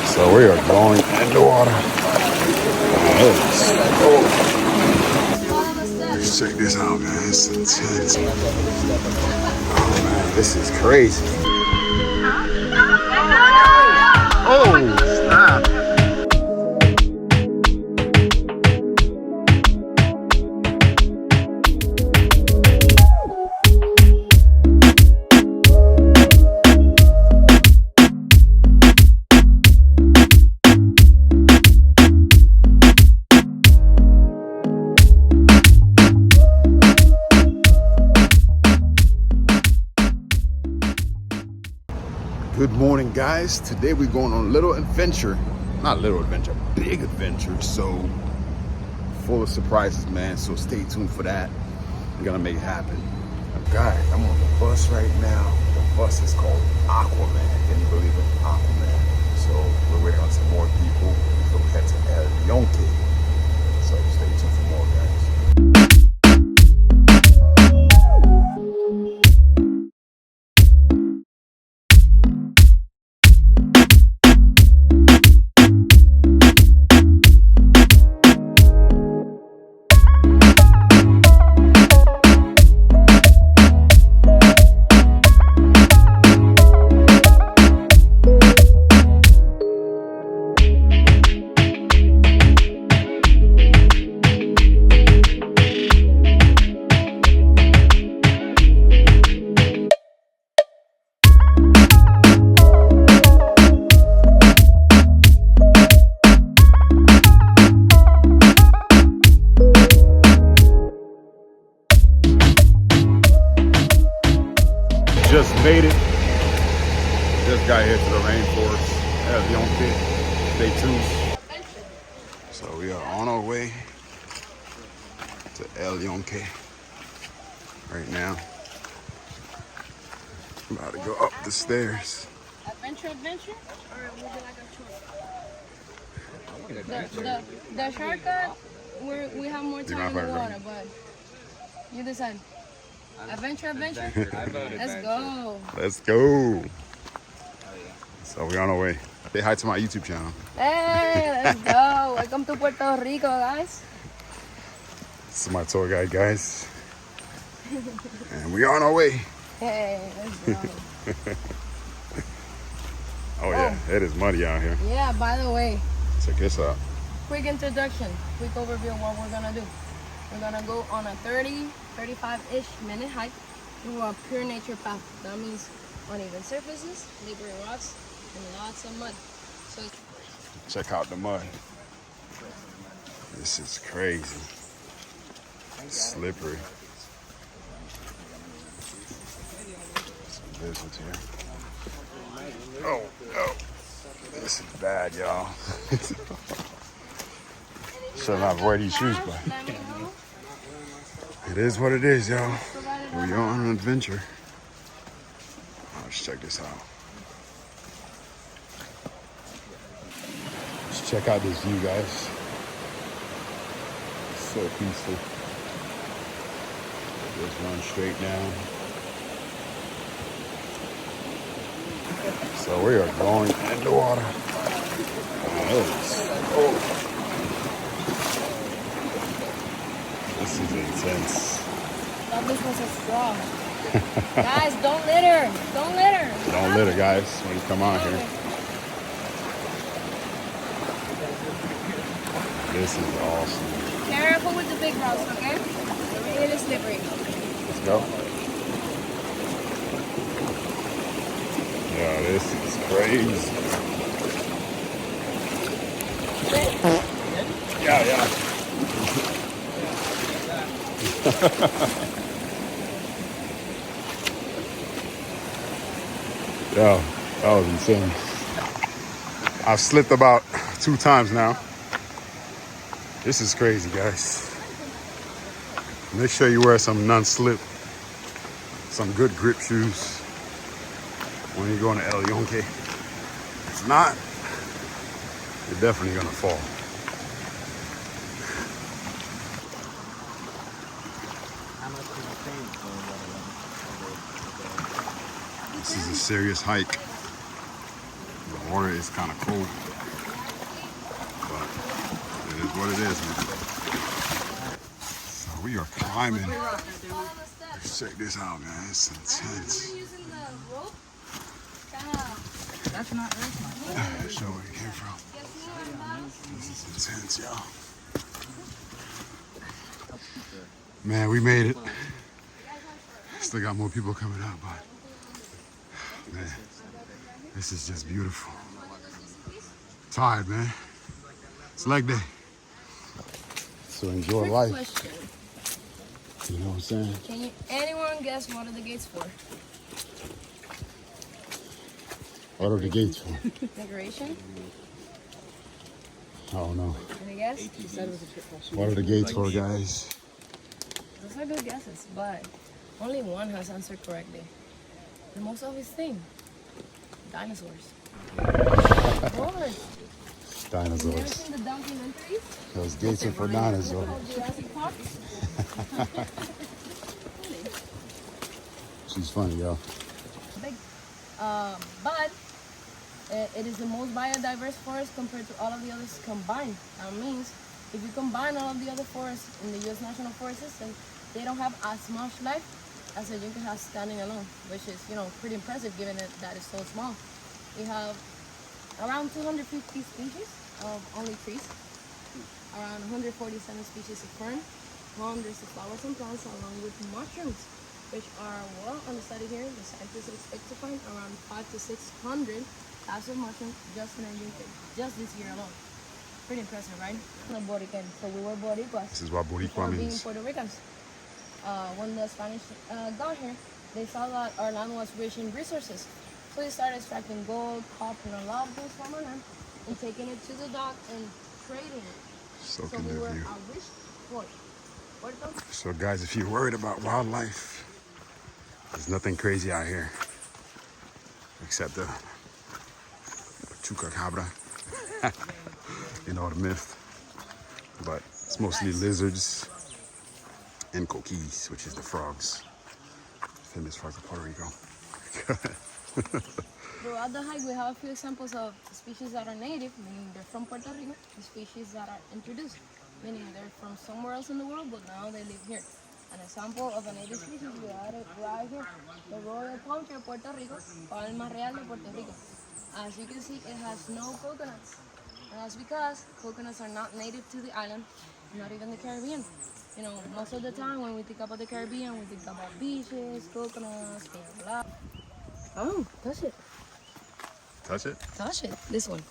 So we are going in the water. Let's check this out, man. It's intense. Oh man, this is crazy. Oh snap! Good morning, guys. Today we're going on a little adventure. Not little adventure, big adventure. So full of surprises, man. So stay tuned for that. We're gonna make it happen. Guys, I'm on the bus right now. The bus is called Aquaman. Can you believe it? Aquaman. So we're waiting on some more people before we head to El Yonke. So stay tuned for more, guys. Just made it. Just got here to the Rainforest. Stay tuned. So we are on our way to El Yonke right now. I'm about to go up the stairs. Adventure, or would you like a short? The shortcut, we have more time in the water, but you decide. Adventure. Let's go. Let's go. So we're on our way. Say hi to my YouTube channel. Hey, let's go. Welcome to Puerto Rico, guys. This is my tour guide, guys. And we're on our way. Hey, let's go. Oh yeah, it is muddy out here. Yeah, by the way, Check this out. quick introduction, quick overview of what we're gonna do. We're gonna go on a 35-ish minute hike through a pure nature path. That means uneven surfaces, slippery rocks, and lots of mud. So Check out the mud. This is crazy. Slippery. Some lizards here. Oh. This is bad, y'all. Should not wear these shoes, but it is what it is, y'all. We are on an adventure. Let's check this out. Let's check out this view, guys. It's so peaceful. Just run straight down. So we are going in the water. This is intense. that business is strong. Guys, don't litter. Don't litter. Don't litter, guys, when you come out here. This is awesome. Careful with the big rocks, okay? They're really slippery. Let's go. Yeah, this is crazy. Yeah. Yo, that was insane. I've slipped about 2 times now. This is crazy, guys. Make sure you wear some non-slip, some good grip shoes when you're going to El Yonke. If not, you're definitely gonna fall. This is a serious hike. The Water is kind of cold, but it is what it is, man. So we are climbing. Check this out, man. It's intense. That's not right. Show where it came from. This is intense, y'all. Man, we made it. Still got more people coming up, but man, this is just beautiful. Tired, man. It's leg day. So enjoy life. Question. You know what I'm saying? Can anyone guess what are the gates for? What are the gates for? Decoration? I don't know. Any guess? What are the gates for, guys? Those are good guesses, but only one has answered correctly. The most obvious thing. Dinosaurs. Of course. Have you ever Dinosaurs. seen the documentaries? Those gates are for dinosaurs. Called Jurassic Park? She's funny, y'all. Big. But it is the most biodiverse forest compared to all of the others combined. That means if you combine all of the other forests in the U.S. National Forest System, they don't have as much life as a Yunque has standing alone, which is, you know, pretty impressive given that it's so small. We have around 250 species of only trees, around 147 species of fern, hundreds of flowers and plants, along with mushrooms, which are well understudied here. The scientists expect to find around 500 to 600 types of mushrooms just in Yunque, just this year alone. Pretty impressive, right? Borican, so we were Boricuas. This is what Boricua before being means. Puerto Ricans. When the Spanish got here, they saw that our land was rich in resources. So they started extracting gold, copper, and a lot of things from our land and taking it to the dock and trading it. So Soaking we their were view. a rich port. Puerto. So guys, if you're worried about wildlife, there's nothing crazy out here except the chupacabra. You know, the myth. But it's mostly lizards and coquis, which is the frogs. Famous frogs of Puerto Rico. Throughout the hike, we have a few examples of species that are native, meaning they're from Puerto Rico, and species that are introduced, meaning they're from somewhere else in the world, but now they live here. An example of a native species we have it right here, the royal palm tree of Puerto Rico, Palma Real de Puerto Rico. As you can see, it has no coconuts. And that's because coconuts are not native to the island, not even the Caribbean. You know, most of the time when we think about the Caribbean, we think about beaches, coconuts, blah, blah. Oh, touch it. Touch it? Touch it. This one.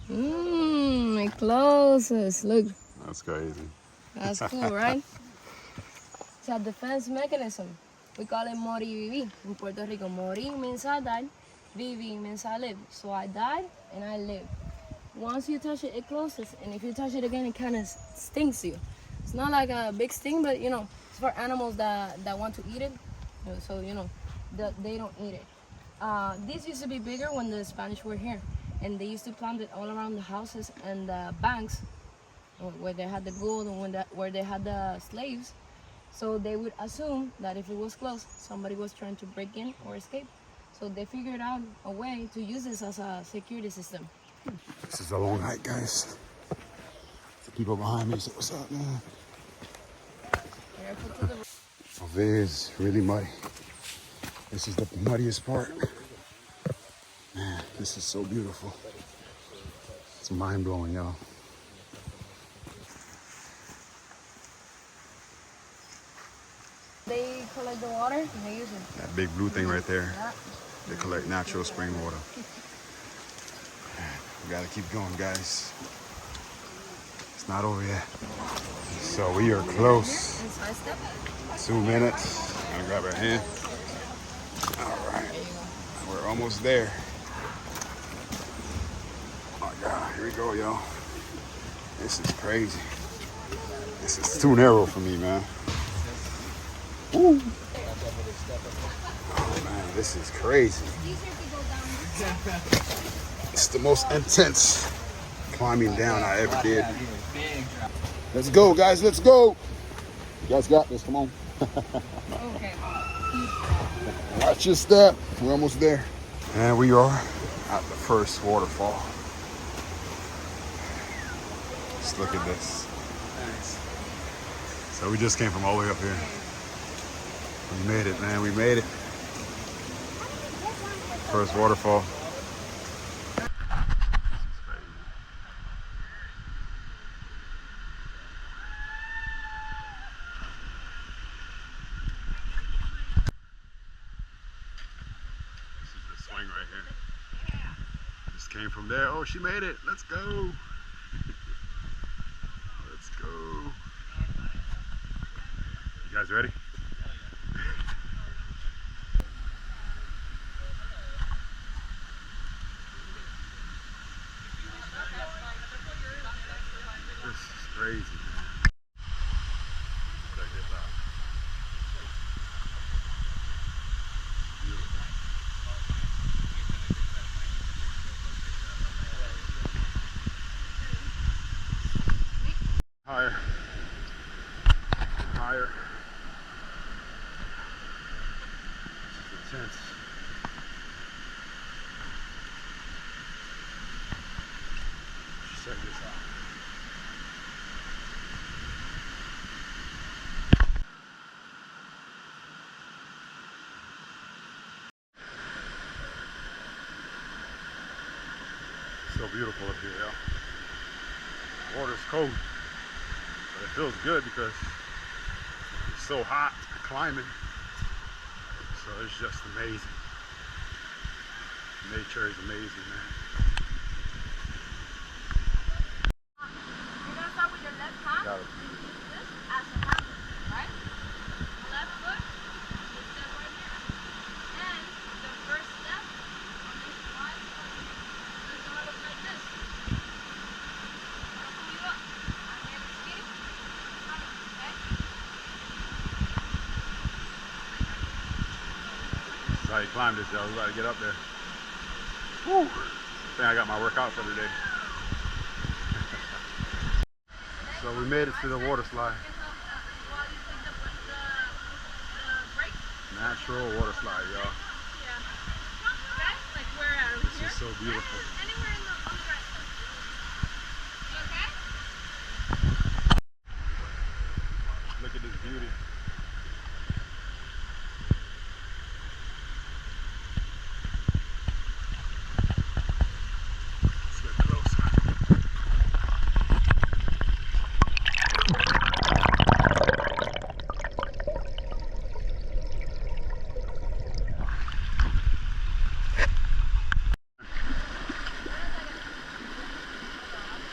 My closest. Look, That's crazy. that's cool, right? It's a defense mechanism. We call it mori vivi in Puerto Rico. Mori means I died. Vivi means I live. So I died and I live. Once you touch it, it closes. And if you touch it again, it kind of stings you. It's not like a big sting, but you know, it's for animals that want to eat it. So, you know, they don't eat it. This used to be bigger when the Spanish were here. And they used to plant it all around the houses and the banks where they had the gold and where they had the slaves. So they would assume that if it was closed, somebody was trying to break in or escape. So they figured out a way to use this as a security system. This is a long hike, guys. The people behind me say, what's up, man? Careful to the Over there is really muddy. This is the muddiest part. Man, this is so beautiful. It's mind-blowing, y'all. They collect the water and they use it. That big blue thing right there, Yeah. they collect natural spring water. We gotta keep going, guys. It's not over yet. So we are close. And side step. 2 minutes. Gonna grab her hand. All right, we're almost there. Oh my God, here we go, y'all. This is crazy. This is too narrow for me, man. Woo. Oh man, this is crazy. It's the most intense climbing down I ever did. Let's go, guys, let's go. You guys got this, come on. Okay. Watch your step. We're almost there. And we are at the first waterfall. Just look at this. So we just came from all the way up here. We made it, man. We made it. First waterfall. Swing right here. Just came from there. Oh, she made it. Let's go. Let's go. You guys ready? This is crazy, man. Check this out. Beautiful. Higher. Higher. This is intense. Check this out. So beautiful up here, y'all. Water's cold, but it feels good because it's so hot climbing. So it's just amazing. Nature is amazing, man. You're gonna start with your left hand and use this as a handle, right? Left foot, you step right here. And the first step on this side is gonna look like this. I'll pull you up. I'm here to ski. Okay? This is how you climb this, y'all. We gotta get up there. Woo! I think I got my workout for today. So we made it to the water slide. Natural water slide, y'all. This is so beautiful. Look at this beauty. Let's get closer.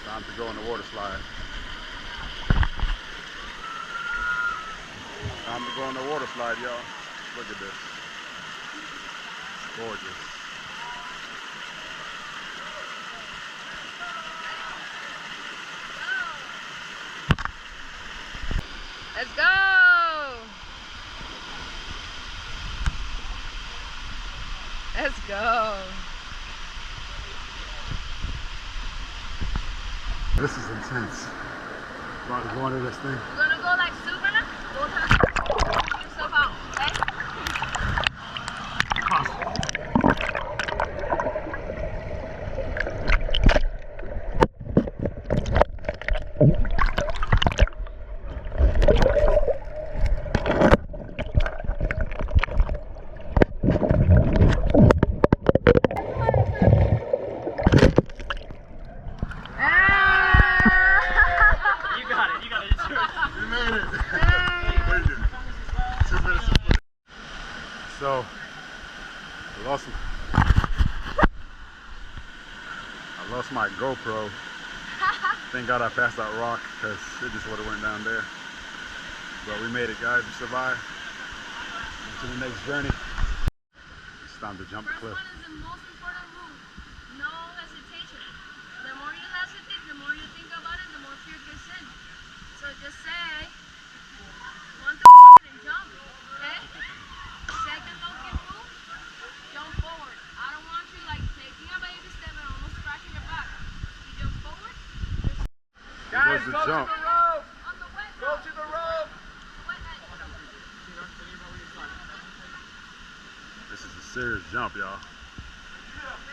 Time to go on the water slide. Time to go on the water slide, y'all. Look at this. It's gorgeous. Let's go! Let's go! This is intense. About to go under this thing. You're gonna go like Superman, both hands, pull yourself out, okay? So, I lost my GoPro. Thank God I passed that rock because it just would have went down there. But we made it, guys. We survived. On to the next journey. It's time to jump the cliff. First one is the most important rule. No hesitation. The more you hesitate, the more you think about it, the more fear gets in. So just say, one and jump, okay? Second low-key rule, jump forward. I don't want you like taking a baby step and almost scratching your back. You jump forward. Guys, go to the rope! On the wet Go to the rope! wet edge. This is a serious jump, y'all.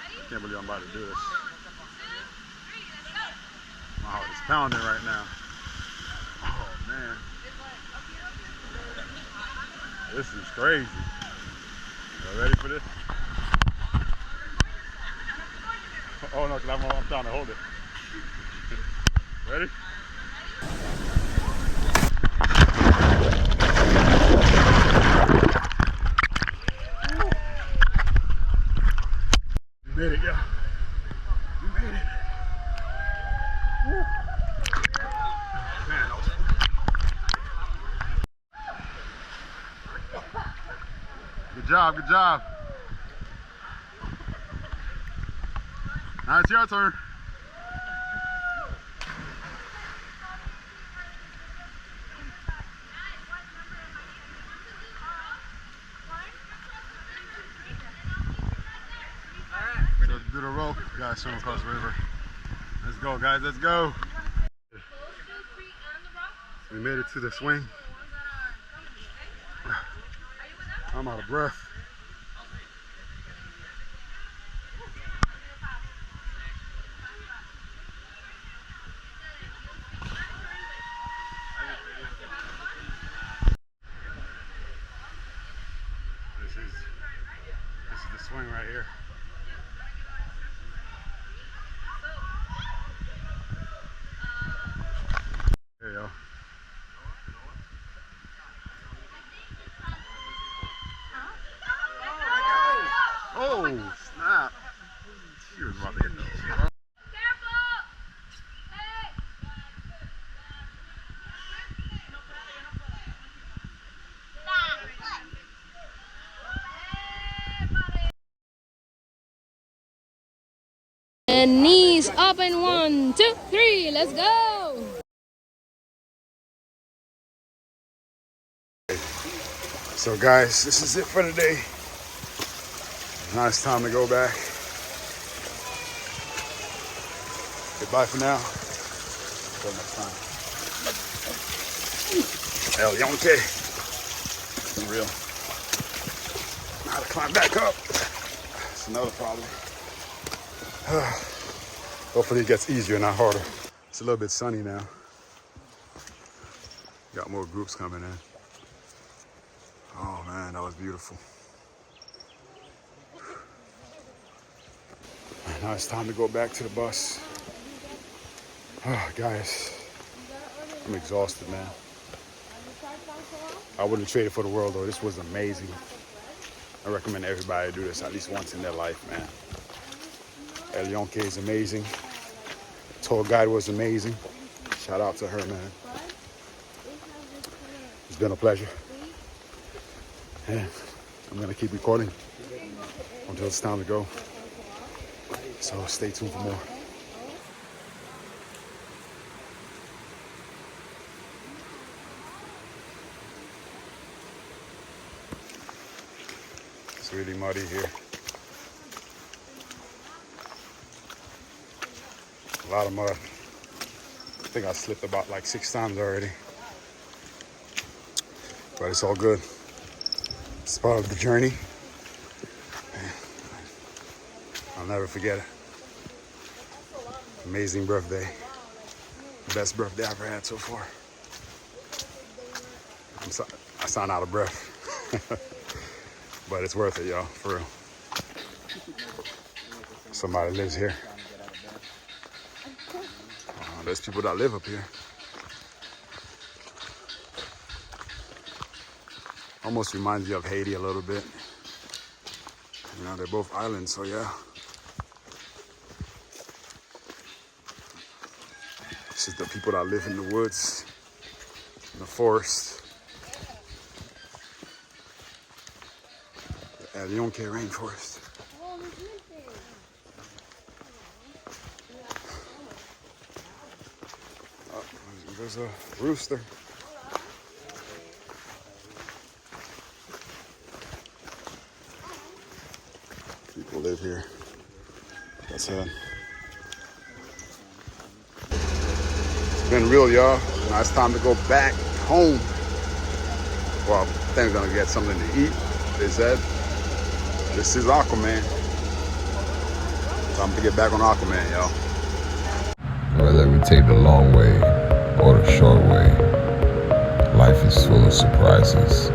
Ready? Can't believe I'm about to do this. My heart is pounding right now. Oh man. This is crazy. Y'all ready for this? Oh no, because I'm trying to hold it. Ready? We made it, y'all. We made it. Woo. Man, that was good job, good job. Now it's your turn. So do the rope, guys, swim across the river. Let's go, guys, let's go. We made it to the swing. I'm out of breath. This is the swing right here. There you go. Oh, snap. She was about to hit those. And knees up in 1, 2, 3. Let's go. So guys, this is it for today. Now it's time to go back. Goodbye for now. Until next time. El Yonke. For real. How to climb back up. It's another problem. Hopefully it gets easier, not harder. It's a little bit sunny now. Got more groups coming in. Oh man, that was beautiful. Now it's time to go back to the bus. Oh, guys, I'm exhausted, man. I wouldn't trade it for the world, though. This was amazing. I recommend everybody do this at least once in their life, man. El Yonke is amazing. Tour guide was amazing. Shout out to her, man. It's been a pleasure. And I'm gonna keep recording until it's time to go. So stay tuned for more. It's really muddy here. A lot of mud. I think I slipped about like 6 times already. But it's all good. It's part of the journey. I'll never forget it. Amazing birthday. Best birthday I ever had so far. I sound out of breath. But it's worth it, y'all, for real. Somebody lives here. There's people that live up here. Almost reminds you of Haiti a little bit. You know, they're both islands, so yeah. This is the people that live in the woods, in the forest. The El Yonke Rainforest. Oh, there's a rooster. People live here. That's it. It's been real, y'all. Now it's time to go back home. Well, I think we're gonna get something to eat. They said. This is Aquaman. Time to get back on Aquaman, y'all. Whether we take the long way or the short way, life is full of surprises.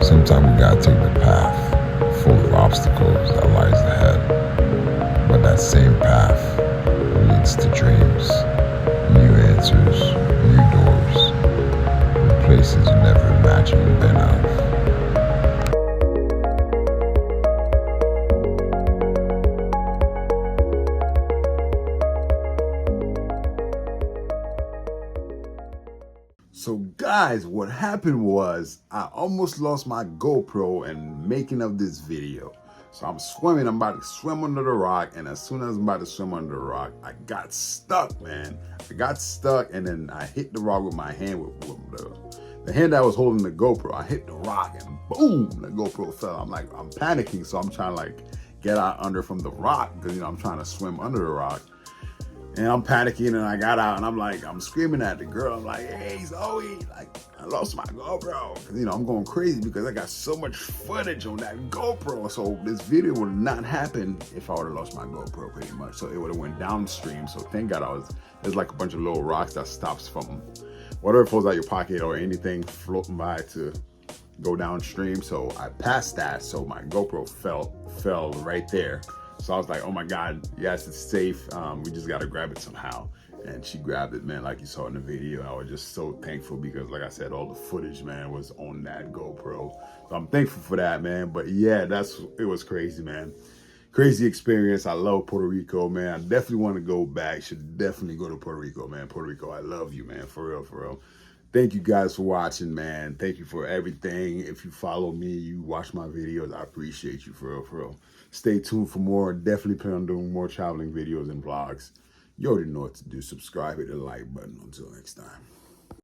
Sometimes we gotta take the path full of obstacles that lies ahead. But that same path leads to dreams, new answers, new doors, places you never imagined you'd been of. So guys, what happened was I almost lost my GoPro in making of this video. So I'm swimming, I'm about to swim under the rock, and as soon as I'm about to swim under the rock, I got stuck, man. I got stuck, and then I hit the rock with my hand, with the hand that was holding the GoPro. I hit the rock, and boom, the GoPro fell. I'm panicking, so I'm trying to like get out under from the rock, because I'm trying to swim under the rock. And I'm panicking, and I got out, and I'm screaming at the girl. I'm like, hey, Zoe, like, I lost my GoPro. Because, I'm going crazy because I got so much footage on that GoPro. So this video would not happen if I would have lost my GoPro pretty much. So it would have went downstream. So thank God there's like a bunch of little rocks that stops from whatever falls out your pocket or anything floating by to go downstream. So I passed that. So my GoPro fell right there. So I was like, oh my God, yes, it's safe. We just got to grab it somehow. And she grabbed it, man, like you saw in the video. I was just so thankful because, like I said, all the footage, man, was on that GoPro. So I'm thankful for that, man. But yeah, it was crazy, man. Crazy experience. I love Puerto Rico, man. I definitely want to go back. Should definitely go to Puerto Rico, man. Puerto Rico, I love you, man. For real, for real. Thank you guys for watching, man. Thank you for everything. If you follow me, you watch my videos, I appreciate you, for real, for real. Stay tuned for more. Definitely plan on doing more traveling videos and vlogs. You already know what to do. Subscribe, hit the like button. Until next time.